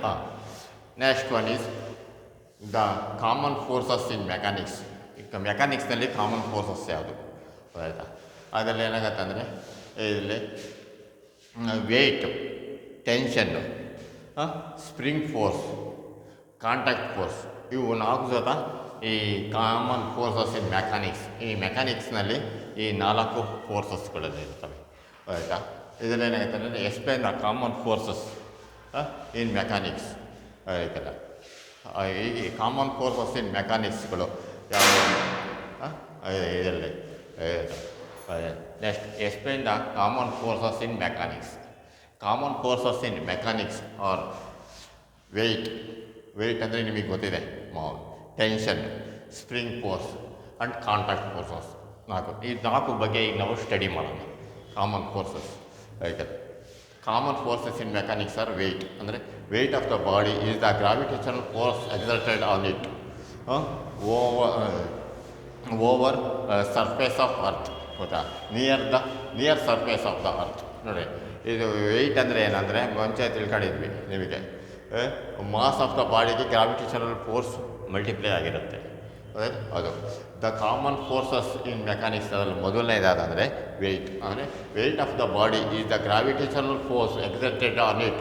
ಹಾಂ next one is the common forces in mechanics. ಈಗ ಮೆಕ್ಯಾನಿಕ್ಸ್ನಲ್ಲಿ common forces ಯಾವುದು ಆಯಿತಾ? ಅದರಲ್ಲಿ ಏನಾಗತ್ತೆ ಅಂದರೆ ಇಲ್ಲಿ weight, ಟೆನ್ಷನ್ನು, spring force, contact force, ಇವು ನಾಲ್ಕು ಜೊತೆ ಈ ಕಾಮನ್ ಫೋರ್ಸಸ್ ಇನ್ ಮೆಕ್ಯಾನಿಕ್ಸ್. ಈ ಮೆಕ್ಯಾನಿಕ್ಸ್ನಲ್ಲಿ ಈ 4 ಫೋರ್ಸಸ್ಗಳಲ್ಲಿ ಇರ್ತವೆ ಆಯಿತಾ? ಇದರಲ್ಲಿ ಏನಾಗುತ್ತೆ ಅಂದರೆ explain the common forces in mechanics ಆಯ್ತಲ್ಲ. ಈ ಕಾಮನ್ ಫೋರ್ಸಸ್ ಇನ್ ಮೆಕ್ಯಾನಿಕ್ಸ್ಗಳು ಯಾವ ಇದರಲ್ಲಿ next explain the common forces in mechanics. Common forces in mechanics are weight ಅಂದರೆ ನಿಮಗೆ ಗೊತ್ತಿದೆ, tension, spring force and contact forces. ಈ 4 ಬಗ್ಗೆ ಈಗ ನಾವು ಸ್ಟಡಿ ಮಾಡೋಣ. ಕಾಮನ್ ಫೋರ್ಸಸ್ ಆಯ್ತಲ್ಲ. Common forces in mechanics are weight ಅಂದರೆ weight of the body is the gravitational force exerted on it over surface of earth. ಗೊತ್ತಾ? Near surface of the earth. ನೋಡಿ, ಇದು ವೆಯ್ಟ್ ಅಂದರೆ ಏನಂದರೆ ಮುಂಚೆ ತಿಳ್ಕೊಂಡಿದ್ವಿ ನಿಮಗೆ, ಮಾಸ್ ಆಫ್ ದ ಬಾಡಿಗೆ ಗ್ರಾವಿಟೇಷನಲ್ ಫೋರ್ಸ್ ಮಲ್ಟಿಪ್ಲೈ ಆಗಿರುತ್ತೆ. ಅದು the common forces in mechanics ಅದರಲ್ಲಿ ಮೊದಲನೇದಾದರೆ ವೆಯ್ಟ್. ಅಂದರೆ weight of the body is the gravitational force exerted on it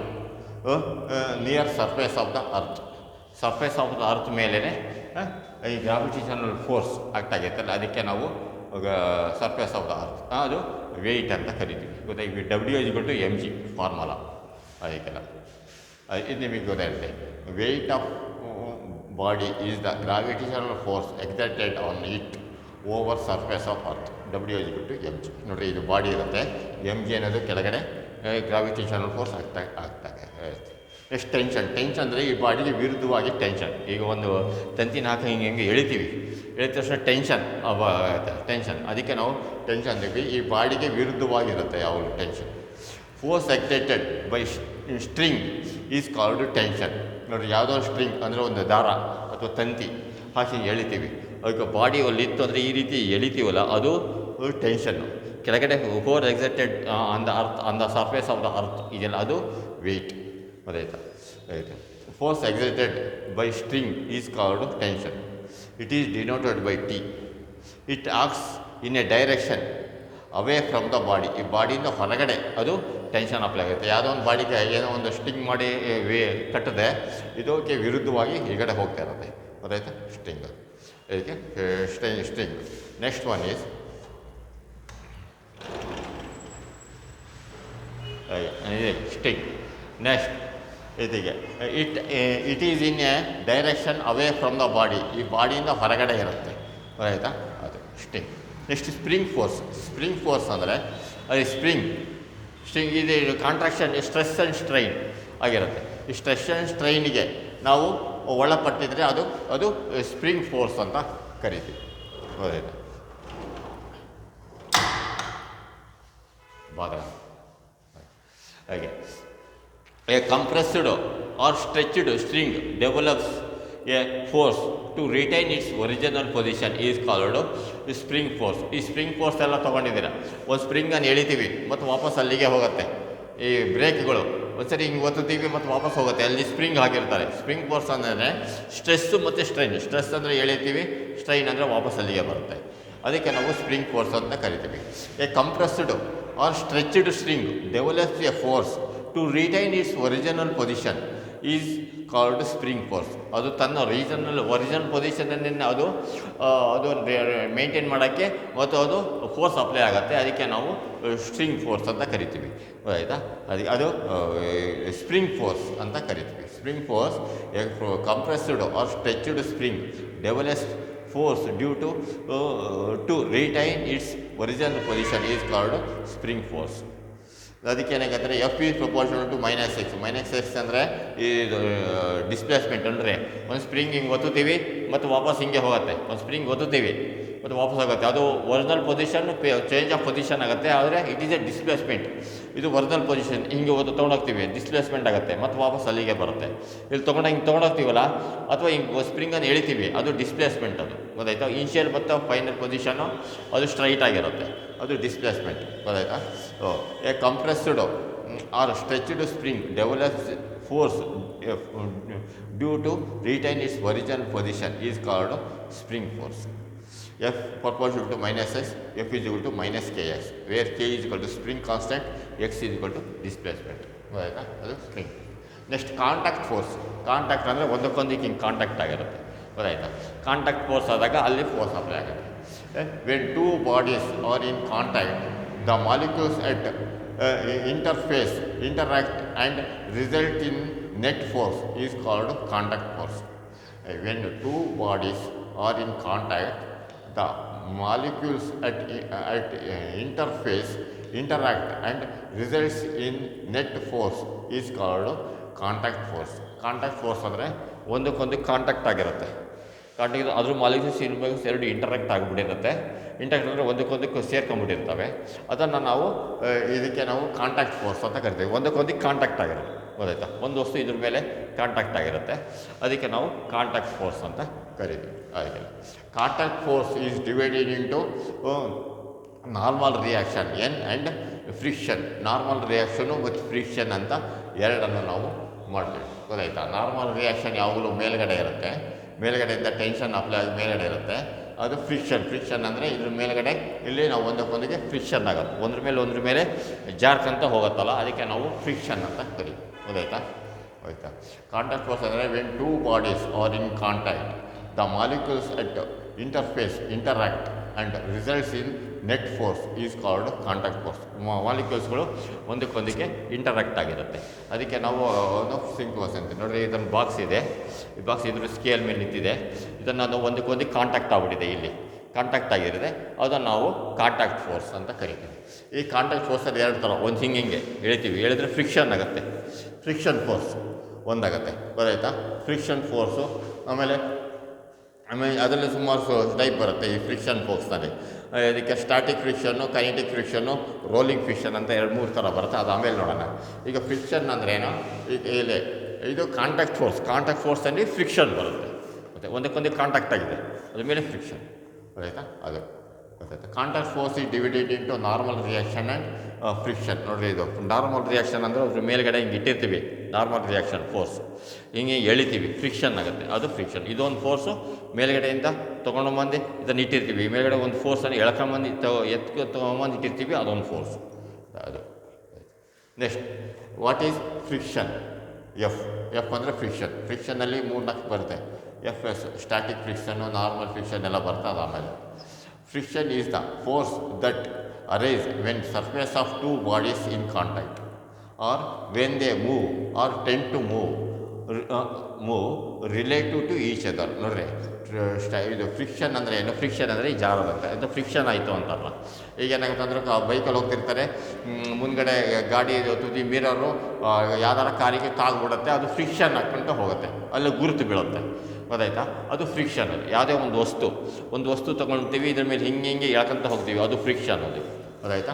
near surface of the earth. Surface of the earth ಮೇಲೇ ಈ gravitational force act ಆಗಿರ್ತಲ್ಲ, ಅದಕ್ಕೆ ನಾವು ಸರ್ಫೇಸ್ ಆಫ್ ದ ಅರ್ತ್ ಅದು weight ಅಂತ ಕರಿತೀವಿ. ಗೊತ್ತಾ? ಈಗ W=mg ಫಾರ್ಮುಲಾ ಅದಕ್ಕೆಲ್ಲ ಇದು ನಿಮಗೆ ಗೊತ್ತಾಗುತ್ತೆ. Weight of body is the gravitational force exerted on it over surface of earth. W=mg. ನೋಡಿರಿ, ಇದು ಬಾಡಿ ಇರುತ್ತೆ, mg ಅನ್ನೋದು ಕೆಳಗಡೆ ಗ್ರಾವಿಟೇಷನಲ್ ಫೋರ್ಸ್ ಆಗ್ತಾಗೆ. Next tension. ಅಂದರೆ ಈ ಬಾಡಿಗೆ ವಿರುದ್ಧವಾಗಿ ಟೆನ್ಷನ್. ಈಗ ಒಂದು ತಂತಿನ ಹಿಂಗೆ ಎಳಿತೀವಿ, ಎಳಿದ ತಕ್ಷಣ ಟೆನ್ಷನ್ ಅದಕ್ಕೆ ನಾವು ಟೆನ್ಷನ್ ಅಂತೀವಿ. ಈ ಬಾಡಿಗೆ ವಿರುದ್ಧವಾಗಿರುತ್ತೆ ಯಾವಾಗಲೂ tension. Force excited by string is called tension. ನೋಡಿರಿ, ಯಾವುದೋ ಸ್ಟ್ರಿಂಗ್ ಅಂದರೆ ಒಂದು ದಾರ ಅಥವಾ ತಂತಿ ಹಾಕಿ ಎಳಿತೀವಿ, ಅದಕ್ಕೆ ಬಾಡಿ ಅಲ್ಲಿ ಇತ್ತು ಅಂದರೆ ಈ ರೀತಿ ಎಳಿತೀವಲ್ಲ, ಅದು ಟೆನ್ಷನ್ನು. ಕೆಳಗಡೆ force excited on the surface of the earth ಇದೆಯಲ್ಲ, ಅದು ವೆಯ್ಟ್. ಅದಾಯ್ತಾ? Force excited by string is called tension. It is denoted by T. It acts in a direction away from the body. ಈ ಬಾಡಿಯಿಂದ ಹೊರಗಡೆ ಅದು tension apply ಆಗುತ್ತೆ. ಯಾವುದೋ ಒಂದು ಬಾಡಿಗೆ ಏನೋ ಒಂದು ಸ್ಟ್ರಿಂಗ್ ಮಾಡಿ ಕಟ್ಟದೆ ಇದಕ್ಕೆ ವಿರುದ್ಧವಾಗಿ ಈಗಡೆ ಹೋಗ್ತಾ ಇರುತ್ತೆ. ಅದಾಯ್ತಾ? ಸ್ಟ್ರಿಂಗ್. ಇದಕ್ಕೆ string. Next one is string. Next ಇದಕ್ಕೆ it is in a direction away from the body. ಈ ಬಾಡಿಯಿಂದ ಹೊರಗಡೆ ಇರುತ್ತೆ. ಆಯಿತಾ? ಅದು ಸ್ಟ್ರಿಂಗ್. ನೆಕ್ಸ್ಟ್ ಸ್ಪ್ರಿಂಗ್ ಫೋರ್ಸ್ ಅಂದರೆ ಅದು ಸ್ಪ್ರಿಂಗ್ ಇದು ಕಾಂಟ್ರಾಕ್ಷನ್, ಸ್ಟ್ರೆಸ್ ಆ್ಯಂಡ್ ಸ್ಟ್ರೈನ್ ಆಗಿರುತ್ತೆ. ಈ ಸ್ಟ್ರೆಸ್ ಆ್ಯಂಡ್ ಸ್ಟ್ರೈನಿಗೆ ನಾವು ಒಳಪಟ್ಟಿದ್ರೆ ಅದು ಸ್ಪ್ರಿಂಗ್ ಫೋರ್ಸ್ ಅಂತ ಕರಿತೀವಿ. ಹೌದಾಯ್ತಾ? ಹಾಗೆ a compressed or stretched string develops a force to retain its original position is called spring force. ಈ ಸ್ಪ್ರಿಂಗ್ ಫೋರ್ಸ್ ಎಲ್ಲ ತೊಗೊಂಡಿದ್ದೀರಾ. ಒಂದು ಸ್ಪ್ರಿಂಗನ್ನು ಎಳಿತೀವಿ ಮತ್ತು ವಾಪಸ್ ಅಲ್ಲಿಗೆ ಹೋಗುತ್ತೆ. ಈ ಬ್ರೇಕ್ಗಳು ಒಂದ್ಸರಿ ಹಿಂಗೆ ಒತ್ತುತ್ತೀವಿ ಮತ್ತು ವಾಪಸ್ ಹೋಗುತ್ತೆ, ಅಲ್ಲಿ ಸ್ಪ್ರಿಂಗ್ ಹಾಕಿರ್ತಾರೆ. ಸ್ಪ್ರಿಂಗ್ ಫೋರ್ಸ್ ಅಂದರೆ ಸ್ಟ್ರೆಸ್ಸು ಮತ್ತು ಸ್ಟ್ರೈನ್. ಸ್ಟ್ರೆಸ್ ಅಂದರೆ ಎಳಿತೀವಿ, ಸ್ಟ್ರೈನ್ ಅಂದರೆ ವಾಪಸ್ ಅಲ್ಲಿಗೆ ಬರುತ್ತೆ. ಅದಕ್ಕೆ ನಾವು ಸ್ಪ್ರಿಂಗ್ ಫೋರ್ಸ್ ಅಂತ ಕರಿತೀವಿ. A compressed or stretched string develops a force to retain its original position is called spring force. ಅದು ತನ್ನ ಒರಿಜಿನಲ್ ಪೊಸಿಷನನ್ನು ಅದು ಮೇಂಟೈನ್ ಮಾಡೋಕ್ಕೆ ಮತ್ತು ಅದು ಫೋರ್ಸ್ ಅಪ್ಲೈ ಆಗುತ್ತೆ. ಅದಕ್ಕೆ ನಾವು ಸ್ಟ್ರಿಂಗ್ ಫೋರ್ಸ್ ಅಂತ ಕರಿತೀವಿ. ಆಯಿತಾ? ಅದು ಸ್ಪ್ರಿಂಗ್ ಫೋರ್ಸ್ ಅಂತ ಕರಿತೀವಿ. Spring force compressed or stretched spring develops force due to retain its original position is called spring force. ಅದಕ್ಕೆ ಏನಾಗಂದರೆ F is proportional to -x ಅಂದರೆ ಇದು ಡಿಸ್ಪ್ಲೇಸ್ಮೆಂಟ್. ಅಂದರೆ ಒಂದು ಸ್ಪ್ರಿಂಗ್ ಹಿಂಗೆ ಒತ್ತುತ್ತೀವಿ ಮತ್ತು ವಾಪಸ್ ಹಿಂಗೆ ಹೋಗುತ್ತೆ. ಒಂದು ಸ್ಪ್ರಿಂಗ್ ಒತ್ತುತ್ತೀವಿ ಮತ್ತು ವಾಪಸ್ ಆಗುತ್ತೆ, ಅದು original position change of position ಆಗುತ್ತೆ. ಆದರೆ ಇಟ್ ಈಸ್ ಎ ಡಿಸ್ಪ್ಲೇಸ್ಮೆಂಟ್. ಇದು ಒರಿಜಿನಲ್ ಪೊಸಿಷನ್ ಹಿಂಗೆ ತೊಗೊಂಡೋಗ್ತೀವಿ, ಡಿಸ್ಪ್ಲೇಸ್ಮೆಂಟ್ ಆಗುತ್ತೆ ಮತ್ತು ವಾಪಸ್ ಅಲ್ಲಿಗೆ ಬರುತ್ತೆ. ಇಲ್ಲಿ ಹಿಂಗೆ ತೊಗೊಂಡೋಗ್ತೀವಲ್ಲ, ಅಥವಾ ಹಿಂಗೆ ಸ್ಪ್ರಿಂಗನ್ನು ಎಳಿತೀವಿ, ಅದು ಡಿಸ್ಪ್ಲೇಸ್ಮೆಂಟ್. ಅದು ಗೊತ್ತಾಯ್ತಾ? ಇನಿಷಿಯಲ್ ಮತ್ತು ಫೈನಲ್ ಪೊಸಿಷನ್ನು ಅದು ಸ್ಟ್ರೈಟ್ ಆಗಿರುತ್ತೆ, ಅದು ಡಿಸ್ಪ್ಲೇಸ್ಮೆಂಟ್. ಗೊತ್ತಾಯ್ತಾ? A compressed or stretched spring develops force due to retain its original position is called spring force. F proportional to minus s, F is equal to minus kx, where k is equal to spring constant, x is equal to displacement. ಆಯಿತಾ, ಅದು spring. Next contact force. Contact ಅಂದರೆ ಒಂದಕ್ಕೊಂದಕ್ಕೆ ಹಿಂಗೆ contact ಆಗಿರುತ್ತೆ, ಗೊತ್ತಾಯ್ತಾ. Contact force ಆದಾಗ ಅಲ್ಲಿ force apply ಆಗುತ್ತೆ. When two bodies are in contact, the molecules at interface interact and result in net force is called contact force. When two bodies are in contact, the molecules at interface interact and results in net force is called contact force. Contact force ಅಂದರೆ ಒಂದಕ್ಕೊಂದಕ್ಕೆ contact ಆಗಿರುತ್ತೆ. Contact ಅದ್ರ molecules ಎರಡು interact ಆಗಿಬಿಟ್ಟಿರುತ್ತೆ. Intact ಅಂದರೆ ಒಂದಕ್ಕೊಂದಕ್ಕೆ ಸೇರ್ಕೊಂಡ್ಬಿಟ್ಟಿರ್ತವೆ. ಅದನ್ನು ನಾವು ಇದಕ್ಕೆ ನಾವು contact force ಅಂತ ಕರಿತೀವಿ. ಒಂದಕ್ಕೊಂದಕ್ಕೆ ಕಾಂಟ್ಯಾಕ್ಟ್ ಆಗಿರುತ್ತೆ, ಗೊತ್ತಾಯ್ತಾ. ಒಂದು ವಸ್ತು ಇದ್ರ ಮೇಲೆ ಕಾಂಟ್ಯಾಕ್ಟ್ ಆಗಿರುತ್ತೆ, ಅದಕ್ಕೆ ನಾವು ಕಾಂಟ್ಯಾಕ್ಟ್ ಫೋರ್ಸ್ ಅಂತ ಕರಿತೀವಿ. ಅದಕ್ಕೆ contact force is divided into normal reaction N and friction. Normal reaction ಮತ್ತು ಫ್ರಿಕ್ಷನ್ ಅಂತ ಎರಡನ್ನು ನಾವು ಮಾಡ್ತೀವಿ, ಗೊತ್ತಾಯ್ತಾ. ನಾರ್ಮಲ್ ರಿಯಾಕ್ಷನ್ ಯಾವಾಗಲೂ ಮೇಲ್ಗಡೆ ಇರುತ್ತೆ, ಮೇಲ್ಗಡೆಯಿಂದ ಟೆನ್ಷನ್ ಅಪ್ಲೈ ಆಗಿ ಮೇಲ್ಗಡೆ ಇರುತ್ತೆ, ಅದು ಫ್ರಿಕ್ಷನ್. ಫ್ರಿಕ್ಷನ್ ಅಂದರೆ ಇದ್ರ ಮೇಲ್ಗಡೆ ಇಲ್ಲಿ ನಾವು ಒಂದಕ್ಕೊಂದಿಗೆ ಫ್ರಿಕ್ಷನ್ ಆಗುತ್ತೆ, ಒಂದ್ರ ಮೇಲೆ ಜಾರ್ಕಂತ ಹೋಗುತ್ತಲ್ಲ, ಅದಕ್ಕೆ ನಾವು ಫ್ರಿಕ್ಷನ್ ಅಂತ ಕರೀತೀವಿ, ಗೊತ್ತಾಯ್ತಾ. ಆಯಿತಾ. ಕಾಂಟ್ಯಾಕ್ಟ್ ಫೋರ್ಸ್ ಅಂದರೆ when two bodies are in contact, the molecules at interface interact and results in net force is called contact force. ಮಾಲಿಕ್ಯೂಲ್ಸ್ಗಳು ಒಂದಕ್ಕೊಂದಕ್ಕೆ ಇಂಟರಾಕ್ಟ್ ಆಗಿರುತ್ತೆ, ಅದಕ್ಕೆ ನಾವು ಸ್ಪ್ರಿಂಗ್ ಫೋರ್ಸ್ ಅಂತೀವಿ. ನೋಡಿರಿ, ಇದೊಂದು ಬಾಕ್ಸ್ ಇದೆ, ಈ ಬಾಕ್ಸ್ ಇದ್ರ ಸ್ಕೇಲ್ ಮೇಲೆ ನಿಂತಿದೆ, ಇದನ್ನು ನಾವು ಒಂದಕ್ಕೊಂದಕ್ಕೆ ಕಾಂಟ್ಯಾಕ್ಟ್ ಆಗಿಬಿಟ್ಟಿದೆ, ಇಲ್ಲಿ ಕಾಂಟ್ಯಾಕ್ಟ್ ಆಗಿರುತ್ತೆ, ಅದನ್ನು ನಾವು ಕಾಂಟ್ಯಾಕ್ಟ್ ಫೋರ್ಸ್ ಅಂತ ಕರಿತೀವಿ. ಈ ಕಾಂಟ್ಯಾಕ್ಟ್ ಫೋರ್ಸಲ್ಲಿ ಎರಡು ಥರ, ಒಂದು ಹಿಂಗೆ ಹೇಳ್ತೀವಿ, ಹೇಳಿದ್ರೆ ಫ್ರಿಕ್ಷನ್ ಆಗುತ್ತೆ, ಫ್ರಿಕ್ಷನ್ ಫೋರ್ಸ್ ಒಂದಾಗುತ್ತೆ, ಗೊತ್ತಾಯ್ತಾ. ಫ್ರಿಕ್ಷನ್ ಫೋರ್ಸು ಆಮೇಲೆ ಅದರಲ್ಲಿ ಸುಮಾರು ಟೈಪ್ ಬರುತ್ತೆ ಈ ಫ್ರಿಕ್ಷನ್ ಫೋರ್ಸ್ನಲ್ಲಿ. ಇದಕ್ಕೆ static friction, kinetic friction, rolling friction ಅಂತ 2-3 ಥರ ಬರುತ್ತೆ, ಅದು ಆಮೇಲೆ ನೋಡೋಣ. ಈಗ ಫ್ರಿಕ್ಷನ್ ಅಂದರೆ ಏನು, ಈಗ ಇಲ್ಲಿ ಇದು ಕಾಂಟ್ಯಾಕ್ಟ್ ಫೋರ್ಸ್. ಕಾಂಟ್ಯಾಕ್ಟ್ ಫೋರ್ಸಲ್ಲಿ ಫ್ರಿಕ್ಷನ್ ಬರುತ್ತೆ, ಮತ್ತು ಒಂದಕ್ಕೊಂದಕ್ಕೆ ಕಾಂಟ್ಯಾಕ್ಟ್ ಆಗಿದೆ, ಅದ್ರ ಮೇಲೆ ಫ್ರಿಕ್ಷನ್, ಗೊತ್ತಾಯ್ತಾ. ಅದು ಗೊತ್ತಾಯ್ತಾ. ಕಾಂಟ್ಯಾಕ್ಟ್ ಫೋರ್ಸ್ ಈ divided into normal reaction and friction. ನೋಡಿರಿ, ಇದು ನಾರ್ಮಲ್ ರಿಯಾಕ್ಷನ್ ಅಂದರೆ ಅದ್ರ ಮೇಲ್ಗಡೆ ಹಿಂಗೆ ಇಟ್ಟಿರ್ತೀವಿ, ನಾರ್ಮಲ್ ರಿಯಾಕ್ಷನ್ ಫೋರ್ಸ್ ಹಿಂಗೆ ಎಳಿತೀವಿ, ಫ್ರಿಕ್ಷನ್ ಆಗುತ್ತೆ, ಅದು ಫ್ರಿಕ್ಷನ್. ಇದೊಂದು ಫೋರ್ಸು ಮೇಲ್ಗಡೆಯಿಂದ ತೊಗೊಂಡೊಂಬಂದು ಇದನ್ನು ಇಟ್ಟಿರ್ತೀವಿ, ಮೇಲ್ಗಡೆ ಒಂದು ಫೋರ್ಸನ್ನು ಎಳ್ಕೊಂಬಂದು ತೊಗೊಂಬಂದು ಇಟ್ಟಿರ್ತೀವಿ, ಅದೊಂದು ಫೋರ್ಸ್ ಅದು. Next, what is friction? F ಅಂದರೆ ಫ್ರಿಕ್ಷನ್. ಫ್ರಿಕ್ಷನಲ್ಲಿ 3-4 ಬರುತ್ತೆ. F S static friction, normal friction ಎಲ್ಲ ಬರ್ತದೆ. ಅದು ಆಮೇಲೆ friction is the force that arises when surface of two bodies in contact or when they move or tend to move relative to each other. ನೋಡ್ರಿ, ಇದು friction ಅಂದರೆ ಏನು? Friction ಅಂದರೆ ಈ ಜಾರದಂತೆ, ಇದು ಫ್ರಿಕ್ಷನ್ ಆಯಿತು ಅಂತಾರಲ್ಲ. ಈಗ ಏನಾಗುತ್ತೆ ಅಂದರೆ ಬೈಕಲ್ಲಿ ಹೋಗ್ತಿರ್ತಾರೆ, ಮುಂದ್ಗಡೆ ಗಾಡಿ ತುದಿ ಮಿರರು ಯಾವ್ದಾರ ಕಾರಿಗೆ ತಾಗ್ಬಿಡುತ್ತೆ, ಅದು ಫ್ರಿಕ್ಷನ್ ಹಾಕ್ಕೊಂತ ಹೋಗುತ್ತೆ, ಅಲ್ಲಿ ಗುರುತು ಬೀಳುತ್ತೆ, ಗೊತ್ತಾಯ್ತಾ. ಅದು ಫ್ರಿಕ್ಷನ್. ಅದು ಯಾವುದೇ ಒಂದು ವಸ್ತು ತೊಗೊಳ್ತೀವಿ, ಇದ್ರ ಮೇಲೆ ಹಿಂಗೆ ಎಳ್ಕೊಂತ ಹೋಗ್ತೀವಿ, ಅದು ಫ್ರಿಕ್ಷನ್. ಅದು ಗೊತ್ತಾಯ್ತಾ,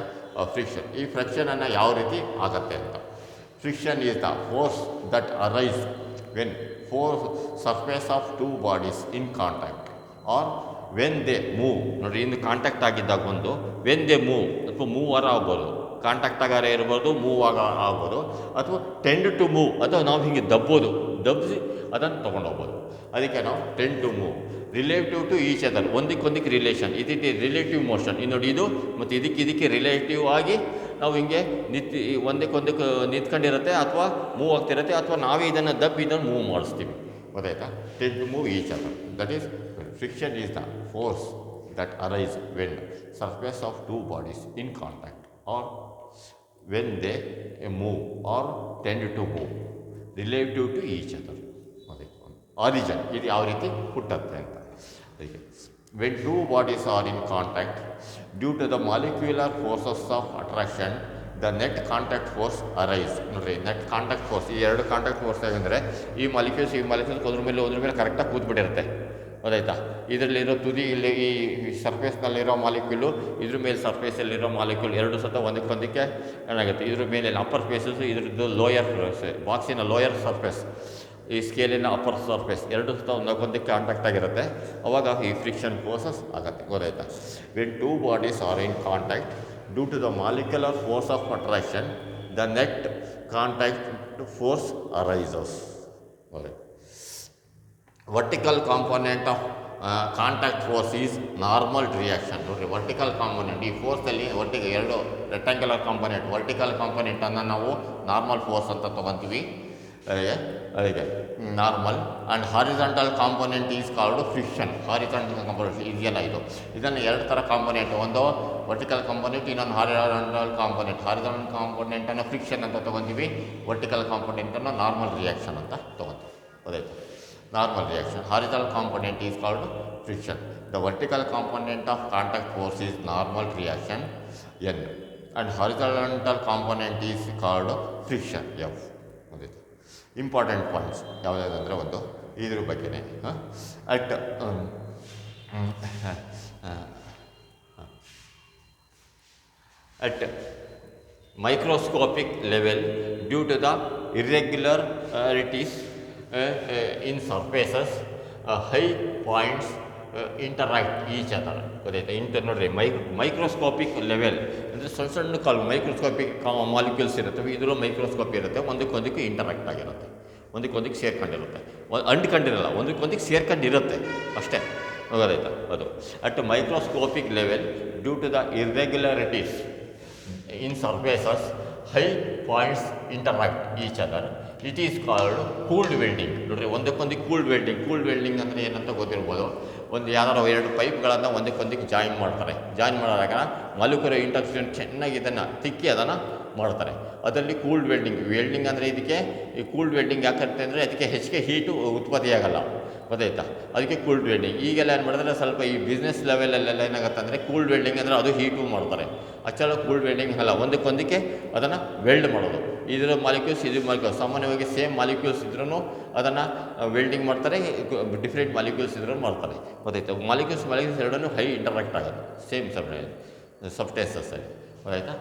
ಫ್ರಿಕ್ಷನ್. ಈ ಫ್ರಿಕ್ಷನನ್ನು ಯಾವ ರೀತಿ ಆಗುತ್ತೆ ಅಂತ. Friction is the force that arise when surface of two bodies in contact or when they move. ನೋಡಿರಿ, ಇನ್ನು ಕಾಂಟ್ಯಾಕ್ಟ್ ಆಗಿದ್ದಾಗ ಒಂದು ವೆನ್ ದೇ ಮೂವ್, ಅಥವಾ ಮೂವರ್ ಆಗ್ಬೋದು, ಕಾಂಟ್ಯಾಕ್ಟ್ ಆಗಾರೆ ಇರ್ಬೋದು, ಮೂವ್ ಆಗ್ಬೋದು, ಅಥವಾ ಟೆಂಡ್ ಟು ಮೂವ್, ಅಥವಾ ನಾವು ಹಿಂಗೆ ದಬ್ಬಿಸಿ ಅದನ್ನು ತೊಗೊಂಡೋಗ್ಬೋದು, ಅದಕ್ಕೆ ನಾವು tend to move. Relative to each other, ಒಂದಕ್ಕೊಂದಕ್ಕೆ ರಿಲೇಷನ್, ಇದಕ್ಕೆ ರಿಲೇಟಿವ್ ಮೋಷನ್. ನೋಡಿ, ಇದು ಮತ್ತು ಇದಕ್ಕೆ ರಿಲೇಟಿವ್ ಆಗಿ ನಾವು ಹಿಂಗೆ ಒಂದಕ್ಕೊಂದಕ್ಕೆ ನಿಂತ್ಕೊಂಡಿರುತ್ತೆ, ಅಥವಾ ಮೂವ್ ಆಗ್ತಿರುತ್ತೆ, ಅಥವಾ ನಾವೇ ಇದನ್ನು ಇದನ್ನು ಮೂವ್ ಮಾಡಿಸ್ತೀವಿ, ಗೊತ್ತಾಯ್ತಾ. Tend to move each other, that is friction is the force that arise when surface of two bodies in contact or when they move or tend to move relative to each other. Origin ಇದು ಯಾವ ರೀತಿ ಹುಟ್ಟುತ್ತೆ ಅಂತ. ಹೀಗೆ when two bodies are in contact due to the molecular forces of attraction the net contact force arise. ನೋಡಿರಿ, net contact force, ಈ ಎರಡು contact force ಹೇಗೆಂದರೆ ಈ ಮಾಲಿಕ್ಯೂಲ್ಸ್ ಒಂದ್ರ ಮೇಲೆ ಕರೆಕ್ಟಾಗಿ ಕೂತ್ಬಿಟ್ಟಿರುತ್ತೆ, ಗೊತ್ತಾಯ್ತಾ. ಇದರಲ್ಲಿರೋ ತುದಿ ಇಲ್ಲಿ ಈ ಸರ್ಫೇಸ್ನಲ್ಲಿರೋ ಮಾಲಿಕ್ಯೂಲು, ಇದ್ರ ಮೇಲೆ ಸರ್ಫೇಸಲ್ಲಿರೋ ಮಾಲಿಕ್ಯೂಲ್ ಎರಡು ಸತ ಒಂದಕ್ಕೊಂದಕ್ಕೆ ಏನಾಗುತ್ತೆ, ಇದ್ರ ಮೇಲೆ ಅಪ್ಪರ್ ಸ್ಪೇಸಸ್, ಇದ್ರದ್ದು ಲೋಯರ್ ಬಾಕ್ಸಿನ ಲೋಯರ್ ಸರ್ಫೇಸ್, ಈ ಸ್ಕೇಲಿನ ಅಪ್ಪರ್ ಸರ್ಫೇಸ್ ಎರಡು ಸತ ಒಂದಕ್ಕೊಂದಕ್ಕೆ ಕಾಂಟ್ಯಾಕ್ಟ್ ಆಗಿರುತ್ತೆ, ಅವಾಗ ಈ ಫ್ರಿಕ್ಷನ್ ಫೋರ್ಸಸ್ ಆಗುತ್ತೆ, ಗೊತ್ತಾಯ್ತಾ. When two bodies are in contact due to the molecular force of attraction the net contact force arises. Vertical component of contact force is normal reaction. ನೋಡಿರಿ, vertical component ಈ ಫೋರ್ಸಲ್ಲಿ ಎರಡು rectangular component, vertical ಕಾಂಪೋನೆಂಟನ್ನು ನಾವು normal force ಅಂತ ತೊಗೊತೀವಿ, ಅದಕ್ಕೆ normal. And horizontal component is called friction. Horizontal component ಇದೆಯಲ್ಲ, ಇದನ್ನು ಎರಡು ಥರ ಕಾಂಪೋನೆಂಟ್, ಒಂದು ವರ್ಟಿಕಲ್ ಕಾಂಪೋನೆಂಟ್, ಇನ್ನೊಂದು ಹಾರಿಜಾಂಟಲ್ ಕಾಂಪೋನೆಂಟ್. ಹಾರಿಜಾಂಟಲ್ ಕಾಂಪೋನೆಂಟನ್ನು ಫ್ರಿಕ್ಷನ್ ಅಂತ ತೊಗೊತೀವಿ, ವರ್ಟಿಕಲ್ ಕಾಂಪೋನೆಂಟನ್ನು ನಾರ್ಮಲ್ ರಿಯಾಕ್ಷನ್ ಅಂತ ತೊಗೊತೀವಿ. ಅದಾಯ್ತು, normal reaction. Horizontal component is called friction. The vertical component of contact force is normal reaction N, and horizontal component is called friction F. ಅದಾಯ್ತು, important points ಯಾವುದಾದಂದರೆ ಒಂದು ಇದ್ರ ಬಗ್ಗೆನೇ at microscopic level, due to the irregularities in surfaces, high points interact each other. ಗೊತ್ತಾಯ್ತಾ? ನೋಡ್ರಿ, microscopic level ಅಂದರೆ ಸಣ್ಣ ಸಣ್ಣ ಮೈಕ್ರೋಸ್ಕೋಪಿಕ್ ಮಾಲಿಕ್ಯೂಲ್ಸ್ ಇರುತ್ತವೆ, ಇದರಲ್ಲೂ ಮೈಕ್ರೋಸ್ಕೋಪ್ ಇರುತ್ತೆ, ಒಂದಕ್ಕೊಂದಕ್ಕೆ ಇಂಟರಾಕ್ಟ್ ಆಗಿರುತ್ತೆ, ಒಂದಕ್ಕೊಂದಕ್ಕೆ ಸೇರ್ಕೊಂಡಿರುತ್ತೆ, ಅಂಟ್ಕೊಂಡಿರಲ್ಲ, ಒಂದಕ್ಕೊಂದಕ್ಕೆ ಸೇರ್ಕೊಂಡಿರುತ್ತೆ ಅಷ್ಟೇ. ಹೋಗೋದಾಯ್ತಾ? ಅದು at microscopic level, due to the irregularities in surfaces, high points interact each other, it is called cold welding. ನೋಡ್ರಿ, ಒಂದಕ್ಕೊಂದಕ್ಕೆ ಕೂಲ್ಡ್ ವೆಲ್ಡಿಂಗ್. ಕೂಲ್ಡ್ ವೆಲ್ಡಿಂಗ್ ಅಂದರೆ ಏನಂತ ಗೊತ್ತಿರ್ಬೋದು, ಒಂದು ಯಾವ್ದಾರು ಎರಡು ಪೈಪ್ಗಳನ್ನು ಒಂದಕ್ಕೊಂದಕ್ಕೆ ಜಾಯಿನ್ ಮಾಡ್ತಾರೆ. ಜಾಯಿನ್ ಮಾಡಿದಾಗ ಮಾಲಿಕ್ಯುಲರ್ ಇಂಟರಾಕ್ಷನ್ ಚೆನ್ನಾಗಿ ಇದನ್ನು ತಿಕ್ಕಿ ಅದನ್ನು ಮಾಡ್ತಾರೆ, ಅದರಲ್ಲಿ ಕೂಲ್ಡ್ ವೆಲ್ಡಿಂಗ್. ವೆಲ್ಡಿಂಗ್ ಅಂದರೆ ಇದಕ್ಕೆ ಈ ಕೂಲ್ಡ್ ವೆಲ್ಡಿಂಗ್ ಯಾಕಂತ ಅಂದರೆ ಅದಕ್ಕೆ ಹೆಚ್ಚಿಗೆ ಹೀಟು ಉತ್ಪತ್ತಿಯಾಗಲ್ಲ, ಗೊತ್ತಾಯ್ತಾ? ಅದಕ್ಕೆ ಕೂಲ್ಡ್ ವೆಲ್ಡಿಂಗ್. ಈಗೆಲ್ಲ ಏನು ಮಾಡಿದ್ರೆ ಸ್ವಲ್ಪ ಈ ಬಿಸ್ನೆಸ್ ಲೆವೆಲಲ್ಲೆಲ್ಲ ಏನಾಗುತ್ತೆ ಅಂದರೆ ಕೂಲ್ಡ್ ವೆಲ್ಡಿಂಗ್ ಅಂದರೆ ಅದು ಹೀಟು ಮಾಡ್ತಾರೆ. ಅಚ್ಚಳ ಕೂಲ್ಡ್ ವೆಲ್ಡಿಂಗ್ ಅಲ್ಲ, ಒಂದಕ್ಕೊಂದಕ್ಕೆ ಅದನ್ನು ವೆಲ್ಡ್ ಮಾಡೋದು. ಇದರ ಮಾಲಿಕ್ಯೂಲ್ಸ್ ಇದು ಮಾಲಿಕ್ಯೂಲ್ಸ್ ಸಾಮಾನ್ಯವಾಗಿ ಸೇಮ್ ಮಾಲಿಕ್ಯೂಲ್ಸ್ ಇದ್ರೂ ಅದನ್ನು ವೆಲ್ಡಿಂಗ್ ಮಾಡ್ತಾರೆ, ಡಿಫ್ರೆಂಟ್ ಮಾಲಿಕ್ಯೂಲ್ಸ್ ಇದ್ರೂ ಮಾಡ್ತಾರೆ, ಗೊತ್ತಾಯ್ತಾ? ಮಾಲಿಕ್ಯೂಲ್ಸ್ ಎರಡನ್ನೂ ಹೈ ಇಂಟರಾಕ್ಟ್ ಆಗುತ್ತೆ ಸೇಮ್ ಸಬ್ಸ್ಟೆನ್ಸಸ್ಸಲ್ಲಿ, ಗೊತ್ತಾಯ್ತಾ?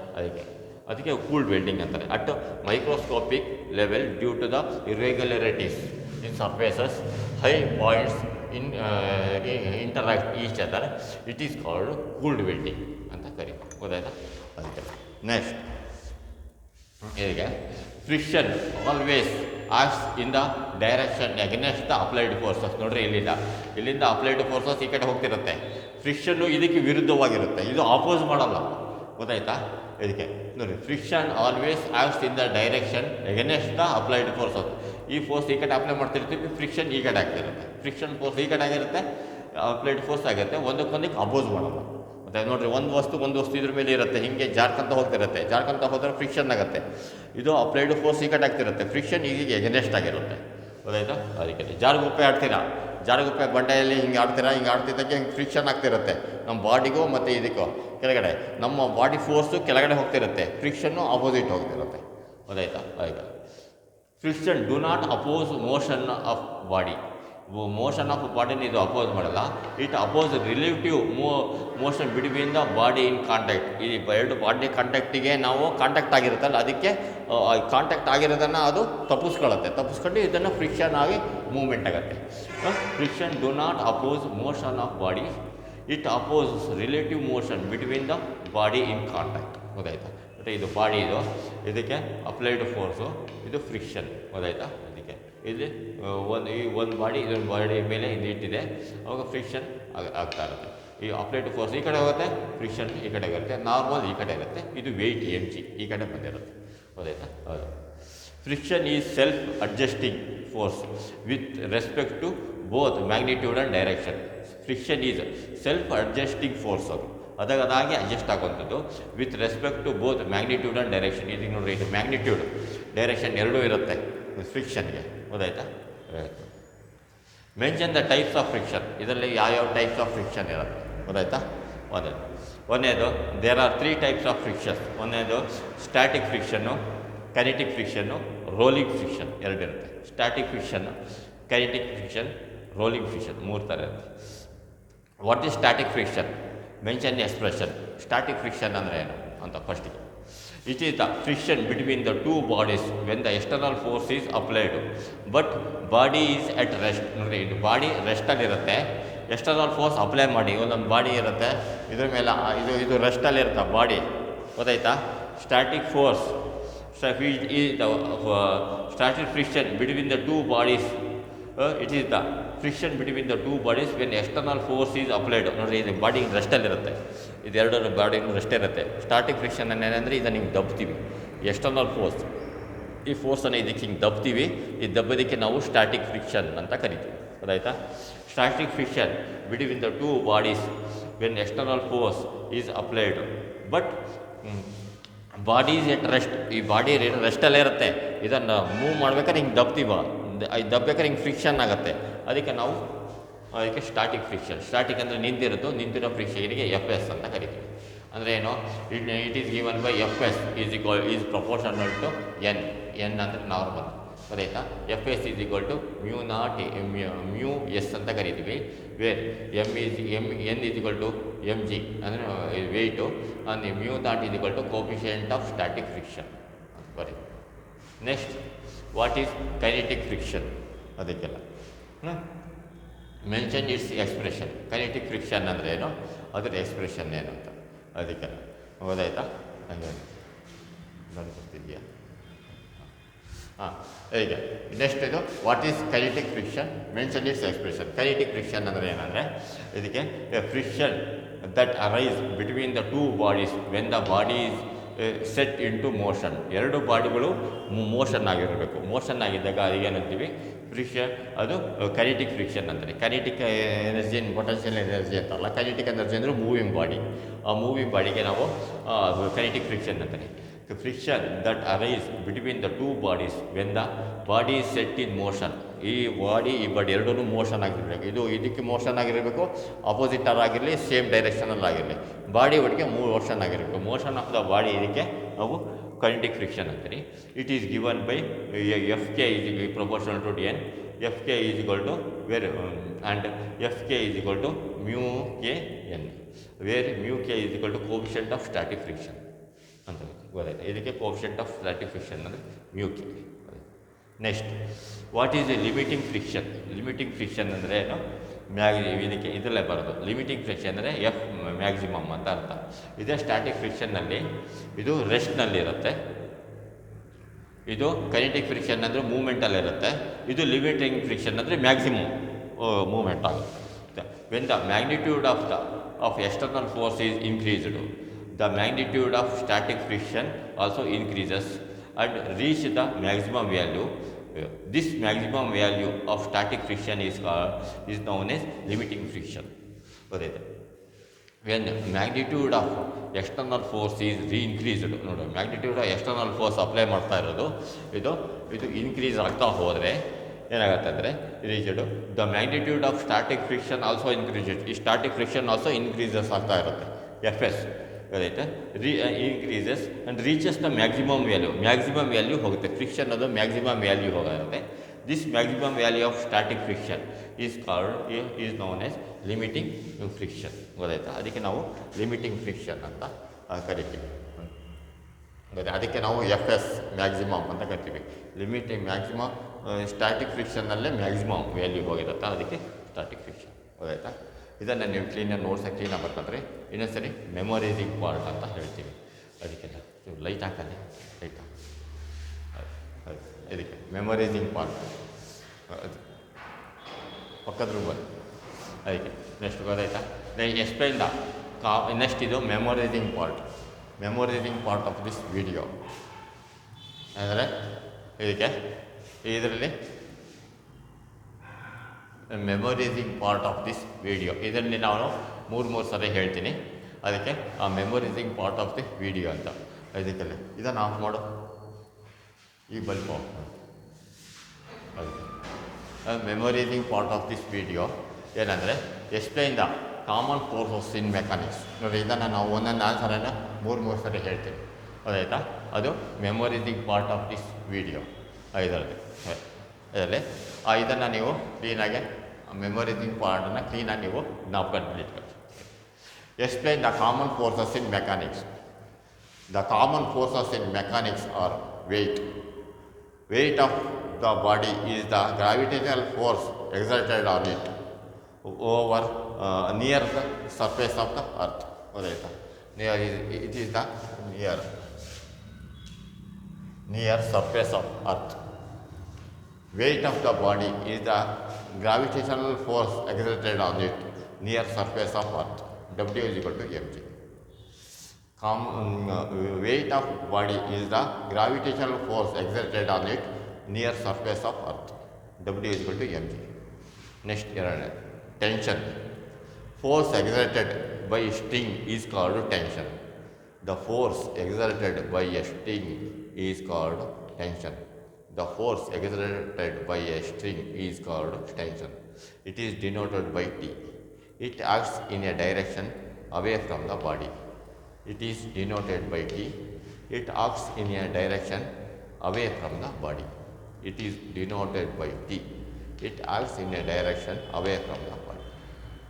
ಅದಕ್ಕೆ ಕೂಲ್ಡ್ ವೆಲ್ಡಿಂಗ್ ಅಂತಾರೆ. At microscopic level, due to the irregularities in surfaces, high points interact each other, it is called cooled welding ಅಂತ ಕರೀತಾರೆ, ಗೊತ್ತಾಯ್ತಾ? ಅದಕ್ಕೆ ನೆಕ್ಸ್ಟ್ ಹೀಗೆ friction always acts in the direction against the applied forces. ನೋಡ್ರಿ, ಇಲ್ಲಿಂದ applied forces ಈ ಕಡೆ ಹೋಗ್ತಿರುತ್ತೆ, ಫ್ರಿಕ್ಷನ್ನು ಇದಕ್ಕೆ ವಿರುದ್ಧವಾಗಿರುತ್ತೆ, ಇದು ಆಪೋಸ್ ಮಾಡಲ್ಲ, ಗೊತ್ತಾಯ್ತಾ? ಇದಕ್ಕೆ ನೋಡಿ, friction always acts in the direction against the applied forces. ಈ ಫೋರ್ಸ್ ಈ ಕಡೆ ಅಪ್ಲೈ ಮಾಡ್ತಿರ್ತೀವಿ, ಫ್ರಿಕ್ಷನ್ ಈ ಕಡೆ ಆಗ್ತಿರುತ್ತೆ, ಫ್ರಿಕ್ಷನ್ ಫೋರ್ಸ್ ಈ ಕಡೆ ಆಗಿರುತ್ತೆ, ಅಪ್ಲೈಡ್ ಫೋರ್ಸ್ ಆಗುತ್ತೆ, ಒಂದಕ್ಕೊಂದಕ್ಕೆ ಅಪೋಸ್ ಮಾಡಲ್ಲ. ಮತ್ತು ನೋಡಿರಿ, ಒಂದು ವಸ್ತು ಇದ್ರ ಮೇಲೆ ಇರುತ್ತೆ, ಹೀಗೆ ಜಾರ್ಕಂತ ಹೋಗ್ತಿರುತ್ತೆ, ಜಾರ್ಕಂತ ಹೋದರೆ ಫ್ರಿಕ್ಷನ್ ಆಗುತ್ತೆ. ಇದು ಅಪ್ಲೈಡ್ ಫೋರ್ಸ್ ಈ ಕಡೆ ಆಗ್ತಿರುತ್ತೆ, ಫ್ರಿಕ್ಷನ್ ಈಗ ಎಗನೆಸ್ಟ್ ಆಗಿರುತ್ತೆ, ಗೊತ್ತಾಯ್ತಾ? ಅದಕ್ಕೆ ಜಾರುಗುಪ್ಪೆ ಆಡ್ತೀರಾ, ಜಾರುಗುಪ್ಪೆ ಬಂಡೆಯಲ್ಲಿ ಹಿಂಗೆ ಆಡ್ತೀರಾ, ಹಿಂಗೆ ಆಡ್ತಿದ್ದಕ್ಕೆ ಹಿಂಗೆ ಫ್ರಿಕ್ಷನ್ ಆಗ್ತಿರುತ್ತೆ ನಮ್ಮ ಬಾಡಿಗೂ ಮತ್ತು ಇದಕ್ಕೂ ಕೆಳಗಡೆ. ನಮ್ಮ ಬಾಡಿ ಫೋರ್ಸು ಕೆಳಗಡೆ ಹೋಗ್ತಿರುತ್ತೆ, ಫ್ರಿಕ್ಷನ್ನು ಅಪೋಸಿಟ್ ಹೋಗ್ತಿರುತ್ತೆ, ಗೊತ್ತಾಯ್ತಾ? ಅದಕ್ಕೆ friction do not oppose motion of body. Motion of ಬಾಡಿನ ಇದು ಅಪೋಸ್ ಮಾಡಲ್ಲ, it oppose relative motion between the body in contact. ಈ ಎರಡು ಬಾಡಿ ಕಾಂಟ್ಯಾಕ್ಟಿಗೆ ನಾವು ಕಾಂಟ್ಯಾಕ್ಟ್ ಆಗಿರುತ್ತಲ್ಲ, ಅದಕ್ಕೆ ಕಾಂಟ್ಯಾಕ್ಟ್ ಆಗಿರೋದನ್ನು ಅದು ತಪ್ಪಿಸ್ಕೊಂಡು ಇದನ್ನು ಫ್ರಿಕ್ಷನ್ ಆಗಿ ಮೂವ್ಮೆಂಟ್ ಆಗುತ್ತೆ. Friction do not oppose motion of body, it oppose relative motion between the body in contact, ಗೊತ್ತಾಯ್ತಾ? ಮತ್ತು ಇದು ಬಾಡಿ, ಇದಕ್ಕೆ ಅಪ್ಲೈಡ್ ಫೋರ್ಸು, ಇದು ಫ್ರಿಕ್ಷನ್, ಗೊತ್ತಾಯ್ತಾ? ಇದಕ್ಕೆ ಇಲ್ಲಿ ಒಂದು ಬಾಡಿ ಇದೊಂದು ಬಾಡಿ ಮೇಲೆ ಇದು ಇಟ್ಟಿದೆ, ಅವಾಗ ಫ್ರಿಕ್ಷನ್ ಆಗ್ತಾ ಇರುತ್ತೆ. ಈ ಅಪ್ಲೈಡ್ ಫೋರ್ಸ್ ಈ ಕಡೆ ಹೋಗುತ್ತೆ, ಫ್ರಿಕ್ಷನ್ ಈ ಕಡೆ ಇರುತ್ತೆ, ನಾರ್ಮಲ್ ಈ ಕಡೆ ಇರುತ್ತೆ, ಇದು ವೆಯ್ಟ್ mg ಈ ಕಡೆ ಬಂದಿರುತ್ತೆ, ಗೊತ್ತಾಯ್ತಾ? ಹೌದು. Friction is self adjusting force with respect to both magnitude and direction. Friction is self adjusting force, ಅದು ಅದಾಗಿ ಅಡ್ಜಸ್ಟ್ ಆಗುವಂಥದ್ದು with respect to both magnitude and direction. ಇದಕ್ಕೆ ನೋಡಿರಿ, ಇದು ಮ್ಯಾಗ್ನಿಟ್ಯೂಡ್ ಡೈರೆಕ್ಷನ್ ಎರಡೂ ಇರುತ್ತೆ ಫ್ರಿಕ್ಷನ್ಗೆ, ಗೊತ್ತಾಯ್ತಾ? Mention the types of friction. ಇದರಲ್ಲಿ ಯಾವ್ಯಾವ ಟೈಪ್ಸ್ ಆಫ್ ಫ್ರಿಕ್ಷನ್ ಇರುತ್ತೆ, ಗೊತ್ತಾಯ್ತಾ? ಒಂದೇದು there are 3 types of friction. ಒಂದೇದು static friction, kinetic friction, rolling friction ಎರಡಿರುತ್ತೆ. Static friction, kinetic friction, rolling friction 3 ಥರ ಇರುತ್ತೆ. What is static friction? Mention expression. Static friction ಅಂದರೆ ಏನು ಅಂತ ಫಸ್ಟಿಗೆ. It is the friction between the 2 bodies when the external force is applied but body is at rest. ನೋಡಿ, ಇದು body ರೆಸ್ಟಲ್ಲಿರುತ್ತೆ, external force apply ಮಾಡಿ ಒಂದೊಂದು ಬಾಡಿ ಇರುತ್ತೆ, ಇದ್ರ ಮೇಲೆ ಇದು ರೆಸ್ಟಲ್ಲಿರುತ್ತೆ ಬಾಡಿ, ಗೊತ್ತಾಯ್ತಾ? Static force is the static friction between the two bodies. It is the friction between the two bodies when external force is applied. ನೋಡಿರಿ ಇದು ಬಾಡಿ ರೆಸ್ಟಲ್ಲಿರುತ್ತೆ, ಇದೆರಡರ ಬಾಡಿ ರೆಸ್ಟ್ ಇರುತ್ತೆ. ಸ್ಟಾಟಿಕ್ ಫ್ರಿಕ್ಷನ್ ಏನಂದರೆ ಇದನ್ನು ಹಿಂಗೆ ದಬ್ತೀವಿ, ಎಕ್ಸ್ಟರ್ನಲ್ ಫೋರ್ಸ್, ಈ ಫೋರ್ಸನ್ನು ಇದಕ್ಕೆ ಹಿಂಗೆ ದಬ್ತೀವಿ, ಈ ದಬ್ಬೋದಕ್ಕೆ ನಾವು ಸ್ಟಾಟಿಕ್ ಫ್ರಿಕ್ಷನ್ ಅಂತ ಕರಿತೀವಿ. ಗೊತ್ತಾಯ್ತಾ? Static friction between the two bodies when external force is applied but body is at rest. ಈ ಬಾಡಿ ರೆಸ್ಟಲ್ಲೇ ಇರುತ್ತೆ, ಇದನ್ನು ಮೂವ್ ಮಾಡ್ಬೇಕಾದ್ರೆ ಹಿಂಗೆ ದಬ್ತೀವ, ದಬ್ಬೇಕಾದ್ರೆ ಹಿಂಗೆ ಫ್ರಿಕ್ಷನ್ ಆಗುತ್ತೆ, ಅದಕ್ಕೆ ನಾವು ಅದಕ್ಕೆ ಸ್ಟಾಟಿಕ್ ಫ್ರಿಕ್ಷನ್. ಸ್ಟಾಟಿಕ್ ಅಂದರೆ ನಿಂತಿರೋ ಫ್ರಿಕ್ಷನ್ಗೆ ಎಫ್ ಎಸ್ ಅಂತ ಕರಿತೀವಿ. ಅಂದರೆ ಏನು, it is given by F S is proportional to N ಅಂದರೆ ನಾರ್ಮಲ್. ಗೊತ್ತಾಯ್ತಾ? F S is equal to mu naught mu S ಅಂತ ಕರಿತೀವಿ. Where N is equal to M G ಅಂದರೆ ವೆಯ್ಟು, ಅಂದರೆ mu naught is equal to coefficient of static friction. ಬರೀ next what is kinetic friction, ಅದಕ್ಕೆಲ್ಲ mention its expression. Kinetic friction ಅಂದರೆ ಏನು, ಅದರ expression ಏನು ಅಂತ ಅದಕ್ಕೆಲ್ಲ. ಗೊತ್ತಾಯ್ತಾ? ಹಂಗೆ ಬರ್ತಿದೆಯಾ? ಹೀಗೆ ನೆಕ್ಸ್ಟ್ ಇದು what is kinetic friction, mention its expression. Kinetic friction ಅಂದರೆ ಏನಂದರೆ ಇದಕ್ಕೆ friction that arise between the two bodies when the body is set into motion. ಎರಡು ಬಾಡಿಗಳು ಮೋಷನ್ ಆಗಿರಬೇಕು. ಮೋಷನ್ ಆಗಿದ್ದಾಗ ಏನಂತೀವಿ, ಫ್ರಿಕ್ಷನ್, ಅದು ಕೈನೆಟಿಕ್ ಫ್ರಿಕ್ಷನ್ ಅಂತಾರೆ. ಕೈನೆಟಿಕ್ ಎನರ್ಜಿ ಪೊಟೆನ್ಷಿಯಲ್ ಎನರ್ಜಿ ಅಂತಲ್ಲ, ಕೈನೆಟಿಕ್ ಎನರ್ಜಿ ಅಂದರೆ ಮೂವಿಂಗ್ ಬಾಡಿ. ಆ ಮೂವಿಂಗ್ ಬಾಡಿಗೆ ನಾವು ಕೈನೆಟಿಕ್ ಫ್ರಿಕ್ಷನ್ ಅಂತಾರೆ. Friction that arise between the two bodies when the body is set in motion. ಈ ಬಾಡಿ ಎರಡೂ ಮೋಷನ್ ಆಗಿರಬೇಕು. ಇದಕ್ಕೆ ಮೋಷನ್ ಆಗಿರಬೇಕು, ಅಪೋಸಿಟರ್ ಆಗಿರಲಿ, ಸೇಮ್ ಡೈರೆಕ್ಷನಲ್ಲಿ ಆಗಿರಲಿ, ಬಾಡಿ ಒಟ್ಟಿಗೆ ಮೋಷನ್ ಆಗಿರಬೇಕು. ಮೋಷನ್ ಆಫ್ ದ ಬಾಡಿ ಇದಕ್ಕೆ ನಾವು ಕೈನೆಟಿಕ್ ಫ್ರಿಕ್ಷನ್ ಅಂತೀರಿ. It is given by F K is proportional to N. F K is equal to where and F K is equal to mu K N, where mu K is equal to coefficient of static friction ಅಂತ ಗೊತ್ತಾಯ್ತು. ಇದಕ್ಕೆ coefficient of static friction ಅಂದರೆ mu K. Next what is a limiting friction. Limiting friction ಅಂದರೆ ಏನು, ಇದಕ್ಕೆ ಇದರಲ್ಲೇ ಬರೋದು. Limiting friction ಅಂದರೆ ಎಫ್ ಮ್ಯಾಕ್ಸಿಮಮ್ ಅಂತ ಅರ್ಥ. ಇದೇ ಸ್ಟಾಟಿಕ್ ಫ್ರಿಕ್ಷನ್ನಲ್ಲಿ ಇದು ರೆಸ್ಟ್ನಲ್ಲಿರುತ್ತೆ, ಇದು ಕೈನೆಟಿಕ್ ಫ್ರಿಕ್ಷನ್ ಅಂದರೆ ಮೂಮೆಂಟಲ್ಲಿರುತ್ತೆ, ಇದು ಲಿಮಿಟಿಂಗ್ ಫ್ರಿಕ್ಷನ್ ಅಂದರೆ ಮ್ಯಾಕ್ಸಿಮಮ್ ಮೂಮೆಂಟ್ ಆಗುತ್ತೆ. When the magnitude of external force is increased, the magnitude of static friction also increases and reach the maximum value. This maximum value of static friction is known as limiting friction. When magnitude of external force is increased, ನೋಡಿ magnitude of external force apply ಮಾಡ್ತಾ ಇರೋದು ಇದು increase ಆಗ್ತಾ ಹೋದರೆ ಏನಾಗುತ್ತೆ ಅಂದರೆ reached the magnitude of static friction also increased. ಈ static friction also increases ಆಗ್ತಾ ಇರುತ್ತೆ. ಎಫ್ ಎಸ್ ಗೊತ್ತಾಯ್ತಾ, increases and reaches the maximum value. Maximum value ಹೋಗುತ್ತೆ, ಫ್ರಿಕ್ಷನ್ ಅದು ಮ್ಯಾಕ್ಸಿಮಮ್ ವ್ಯಾಲ್ಯೂ ಹೋಗುತ್ತೆ. This maximum value of static friction is known as limiting friction. ಗೊತ್ತಾಯ್ತಾ, ಅದಕ್ಕೆ ನಾವು ಲಿಮಿಟಿಂಗ್ ಫ್ರಿಕ್ಷನ್ ಅಂತ ಕರಿತೀವಿ. ಅದಕ್ಕೆ ನಾವು ಎಫ್ ಎಸ್ ಮ್ಯಾಕ್ಸಿಮಮ್ ಅಂತ ಕರಿತೀವಿ. ಲಿಮಿಟಿಂಗ್ ಮ್ಯಾಕ್ಸಿಮಮ್ ಸ್ಟಾಟಿಕ್ ಫ್ರಿಕ್ಷನ್ನಲ್ಲೇ ಮ್ಯಾಕ್ಸಿಮಮ್ ವ್ಯಾಲ್ಯೂ ಹೋಗಿರುತ್ತೆ, ಅದಕ್ಕೆ ಸ್ಟಾಟಿಕ್ ಫ್ರಿಕ್ಷನ್. ಗೊತ್ತಾಯ್ತಾ, ಇದನ್ನು ನೀವು ಕ್ಲೀನಾಗಿ ಬರ್ಕೊಂಡ್ರೆ ಇನ್ನೊಂದ್ಸರಿ ಮೆಮೊರೈಸಿಂಗ್ ಪಾರ್ಟ್ ಅಂತ ಹೇಳ್ತೀವಿ. ಅದಕ್ಕೆಲ್ಲ ನೀವು ಲೈಟ್ ಹಾಕಲ್ಲಿ ಲೈಟ್ ಇದಕ್ಕೆ ಮೆಮೊರೈಸಿಂಗ್ ಪಾರ್ಟ್ ಪಕ್ಕದ ರೂಮಲ್ಲಿ ಅದಕ್ಕೆ. ನೆಕ್ಸ್ಟ್ ಗೊತ್ತಾಯ್ತಾ, ಎಕ್ಸ್ಪ್ಲೈನ್ ದ ನೆಕ್ಸ್ಟ್ ಇದು memorising part of this video ಅಂದರೆ ಇದರಲ್ಲಿ memorising part of this video ಇದರಲ್ಲಿ ನಾನು ಮೂರು ಸರಿ ಹೇಳ್ತೀನಿ. ಅದಕ್ಕೆ ಆ memorising part of the video ಅಂತ. ಇದಕ್ಕೆಲ್ಲ ಇದನ್ನು ಆಫ್ ಮಾಡು, ಈ ಬಲ್ಪ್ ಆಫ್ ಮಾಡು. ಅದಕ್ಕೆ memorizing part of this video ಏನಂದರೆ explain the common forces in mechanics. ನೋಡಿ, ಇದನ್ನು ನಾವು ಒಂದೊಂದು ಆನ್ಸರನ್ನು ಮೂರು ಸರಿ ಹೇಳ್ತೀವಿ. ಅದಾಯ್ತಾ, ಅದು memorising part of this video ಇದರಲ್ಲಿ. ಇದನ್ನು ನೀವು ಕ್ಲೀನಾಗಿ ಮೆಮೊರೈಸಿಂಗ್ ಪಾರ್ಟನ್ನು ಕ್ಲೀನಾಗಿ ನೀವು ಜ್ಞಾಪಕದಲ್ಲಿ ಇಟ್ಕೊಳ್ಳಿ. Explain the common forces in mechanics. The common forces in mechanics are weight of the body is the gravitational force exerted on it over near the surface of the earth. ಗೊತ್ತಾಯ್ತಾ, it is the near near surface of earth. Weight of the body is the gravitational force exerted on it near surface of earth. W is equal to mg. Weight of body is the gravitational force exerted on it near surface of earth. W is equal to mg. Next, tension. Force exerted by a string is called tension. The force exerted by a string is called tension. The force exerted by a string is called tension. It is denoted by T. It acts in a direction away from the body. It is denoted by T. It acts in a direction away from the body. It is denoted by T. It acts in a direction away from the body.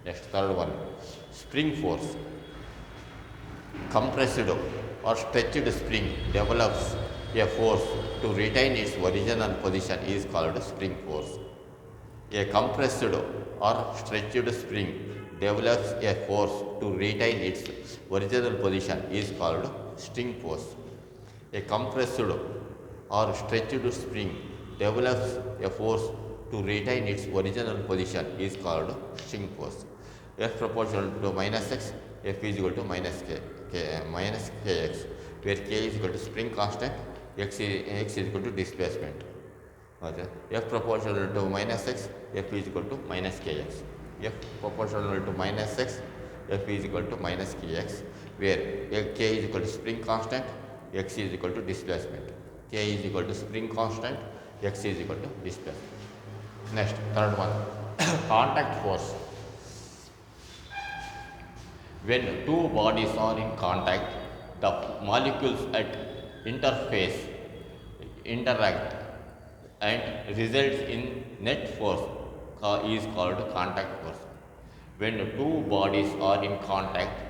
Next, third one, spring force. Compressed or stretched spring develops a force to retain its original position is called spring force. A compressed or stretched spring develops a force to retain its original position is called spring force. A compressed or stretched spring develops a force to retain its original position is called spring force. F proportional to minus x, F is equal to minus kx, where k is equal to spring constant, x is equal to displacement. Okay. F proportional to minus x, F is equal to minus kx. F proportional to minus x, F is equal to minus kx, where k is equal to spring constant, x is equal to displacement. K is equal to spring constant, x is equal to displacement. Next, third one, contact force. When two bodies are in contact, the molecules at interface interact and results in net force is called contact force. When two bodies are in contact,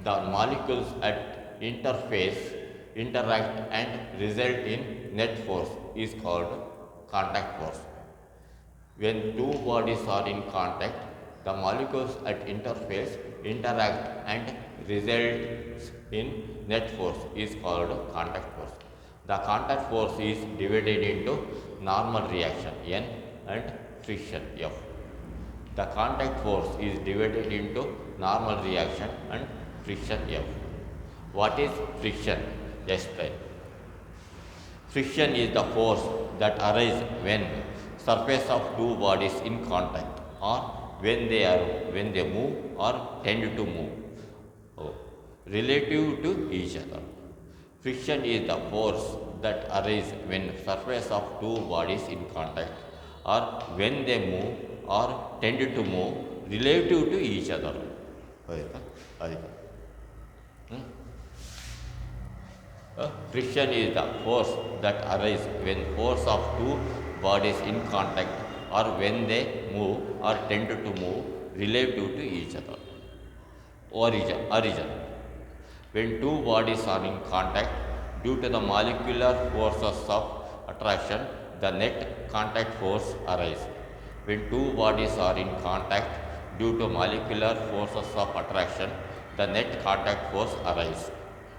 the molecules at interface interact and result in net force is called contact force. When two bodies are in contact, the molecules at interface interact and results in net force is called contact force. The contact force is divided into normal reaction N and friction F. The contact force is divided into normal reaction and friction F. What is friction? Explain. Friction is the force that arises when surface of two bodies in contact or when they move or tend to move relative to each other. Friction is the force that arises when surface of two bodies in contact or when they move or tend to move relative to each other. Friction is the force that arises when force of two bodies in contact or when they move or tend to move relative to each other. Origin. When two bodies are in contact, due to the molecular forces of attraction, the net contact force arises. When two bodies are in contact, due to molecular forces of attraction, the net contact force arises.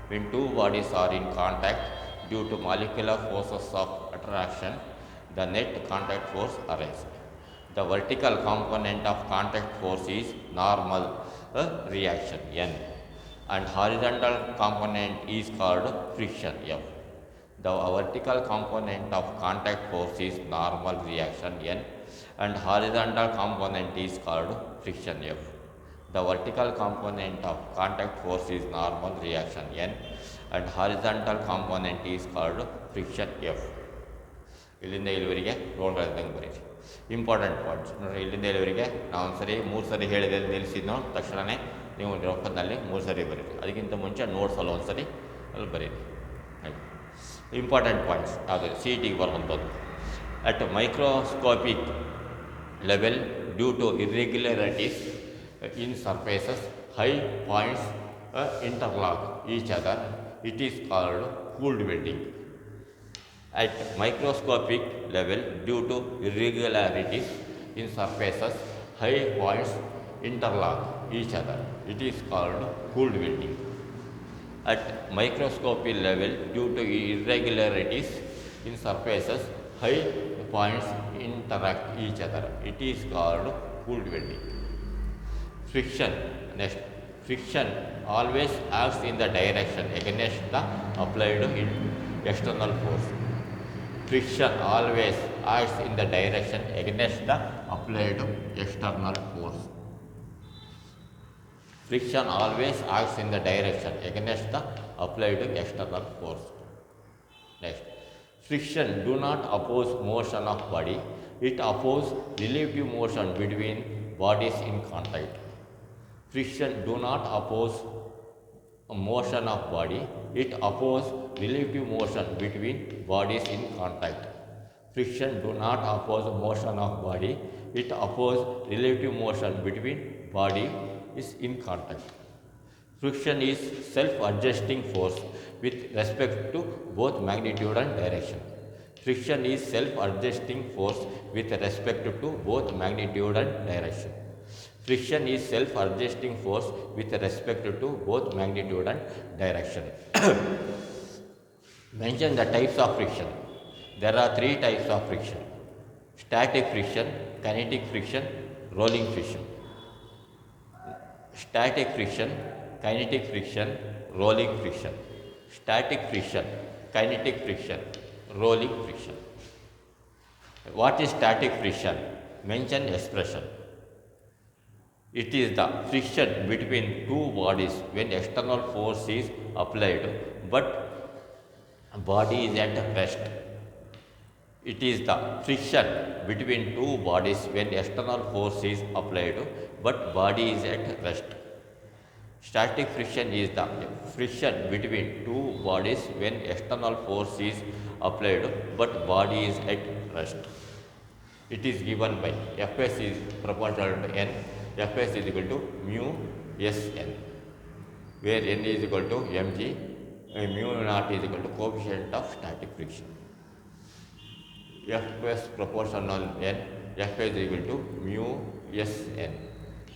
When two bodies are in contact, due to molecular forces of attraction, the net contact force arises. The vertical component of contact force is normal reaction N, and horizontal component is called friction F. The vertical component of contact force is normal reaction N, and horizontal component is called friction F. The vertical component of contact force is normal reaction N, and horizontal component is called friction F. ಇಲ್ಲಿಂದ ಇಲ್ಲಿವರೆಗೆ ರೋಲ್ಗಳಂಗೆ ಬರೀರಿ. Important points ನೋಡಿರಿ, ಇಲ್ಲಿಂದ ಇಲ್ಲಿವರೆಗೆ ನಾವು ಒಂದು ಸರಿ 3 ಸರಿ ಹೇಳಿದೆ ನಿಲ್ಲಿಸಿದ್ನೋ ತಕ್ಷಣವೇ ನೀವು ರೊಕ್ಕದಲ್ಲಿ 3 ಸರಿ ಬರೀರಿ. ಅದಕ್ಕಿಂತ ಮುಂಚೆ ನೋಟ್ಸಲ್ಲ ಒಂದು ಸರಿ ಅಲ್ಲಿ ಬರೀರಿ. ಆಯಿತು. ಇಂಪಾರ್ಟೆಂಟ್ ಪಾಯಿಂಟ್ಸ್ ಅದು ಸಿ ಇ ಟಿಗೆ ಬರುವಂಥದ್ದು. At microscopic level due to irregularities in surfaces, high points interlock each other. It is called cooled welding. At microscopic level, due to irregularities in surfaces, high points interlock each other. It is called cooled welding. At microscopic level, due to irregularities in surfaces high points interact each other. It is called cooled bending. Friction. Next, friction always acts in the direction against the applied external force. Friction always acts in the direction against the applied external force. Friction always acts in the direction against the applied external force. Next, friction do not oppose motion of body, it opposes relative motion between bodies in contact. Friction do not oppose motion of body, it opposes relative motion between bodies in contact. Friction do not oppose motion of body, it opposes relative motion between body is in contact. Friction is self-adjusting force with respect to both magnitude and direction. Friction is self-adjusting force with respect to both magnitude and direction. Friction is self-adjusting force with respect to both magnitude and direction. Mention the types of friction. There are three types of friction: static friction, kinetic friction, rolling friction. Static friction, kinetic friction, rolling friction. Static friction, kinetic friction, rolling friction. What is static friction? Mention expression. It is the friction between two bodies when external force is applied but body is at rest. It is the friction between two bodies when external force is applied but body is at rest. Static friction is the friction between two bodies when external force is applied but body is at rest. It is given by Fs is proportional to n, Fs is equal to mu Sn, where n is equal to mg, mu naught is equal to coefficient of static friction. Fs proportional n, Fs is equal to mu Sn,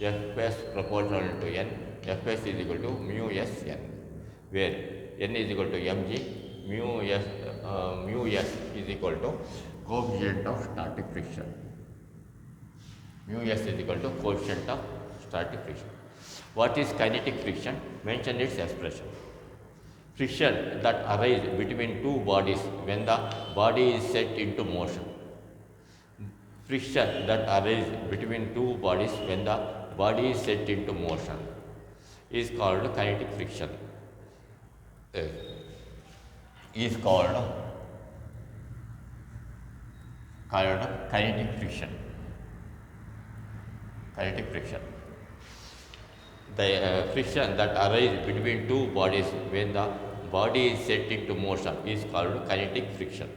Fs proportional to n, Fs is equal to mu Sn, where n is equal to mg, mu s is equal to coefficient of static friction. Mu s is equal to coefficient of static friction. What is kinetic friction? Mention its expression. Friction that arises between two bodies when the body is set into motion. Friction that arises between two bodies when the body is set into motion is called kinetic friction. Is called kinetic friction. Kinetic friction. The friction that arises between two bodies when the body is set into motion is called kinetic friction.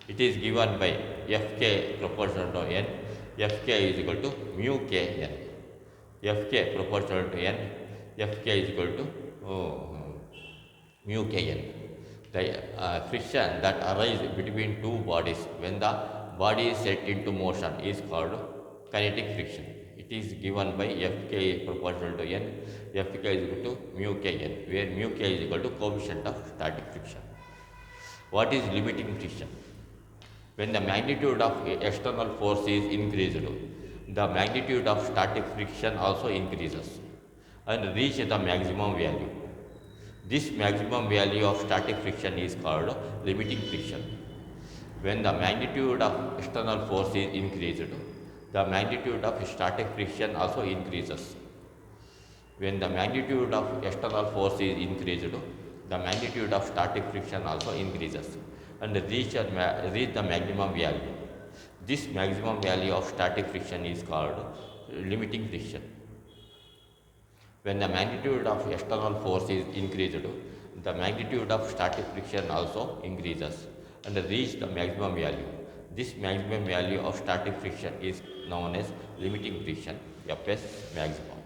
It is given by Fk proportional to n, Fk is equal to mu kn. Fk proportional to n, Fk is equal to mu kn. The friction that arises between two bodies when the body is set into motion is called kinetic friction. It is given by Fk proportional to n, Fk is equal to mu kn, where mu k is equal to coefficient of static friction. What is limiting friction? When the magnitude of external force is increased, the magnitude of static friction also increases and reach the maximum value. This maximum value of static friction is called limiting friction. When the magnitude of external force is increased, the magnitude of static friction also increases. When the magnitude of external force is increased, the magnitude of static friction also increases and reach the maximum value. This maximum value of static friction is called limiting friction. When the magnitude of external force is increased, the magnitude of static friction also increases and reach the maximum value. This maximum value of static friction is known as limiting friction, Fs maximum.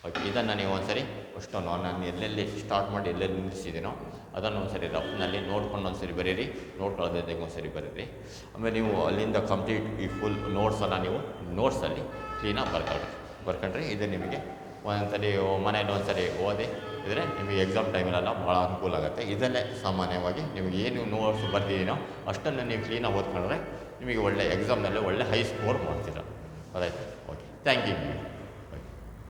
Okay, ಇದನ್ನು ನೀವು ಒಂದ್ಸರಿ ಅಷ್ಟು ನಾನು ಎಲ್ಲೆಲ್ಲಿ start ಮಾಡಿ ಎಲ್ಲೆಲ್ಲಿ ನಿಲ್ಲಿಸಿದ್ದೀನೋ ಅದನ್ನು ಒಂದ್ಸರಿ ರಫ್ನಲ್ಲಿ ನೋಡ್ಕೊಂಡು ಒಂದ್ಸರಿ ಬರೀರಿ, ನೋಡ್ಕೊಳ್ಳೋದೇ ಒಂದ್ಸರಿ ಬರೀರಿ. ಆಮೇಲೆ ನೀವು ಅಲ್ಲಿಂದ ಕಂಪ್ಲೀಟ್ ಈ ಫುಲ್ ನೋಟ್ಸನ್ನು ನೀವು ನೋಟ್ಸಲ್ಲಿ ಕ್ಲೀನಾಗಿ ಬರ್ಕೊಂಡ್ರಿ ಇದು ನಿಮಗೆ ಒಂದ್ಸರಿ ಮನೇಲಿ ಒಂದ್ಸರಿ ಓದಿ ಇದ್ದರೆ ನಿಮಗೆ ಎಕ್ಸಾಮ್ ಟೈಮಲ್ಲೆಲ್ಲ ಭಾಳ ಅನುಕೂಲ ಆಗುತ್ತೆ. ಇದನ್ನೇ ಸಾಮಾನ್ಯವಾಗಿ ನಿಮಗೆ ಏನು ನೋಟ್ಸ್ ಬರ್ತಿದ್ದೀನೋ ಅಷ್ಟನ್ನು ನೀವು ಕ್ಲೀನಾಗಿ ಓದ್ಕೊಂಡ್ರೆ ನಿಮಗೆ ಒಳ್ಳೆ ಎಕ್ಸಾಮ್ನಲ್ಲಿ ಒಳ್ಳೆ ಹೈ ಸ್ಕೋರ್ ಮಾಡ್ತೀರ. ಅದಾಯ್ತು. Okay, thank you.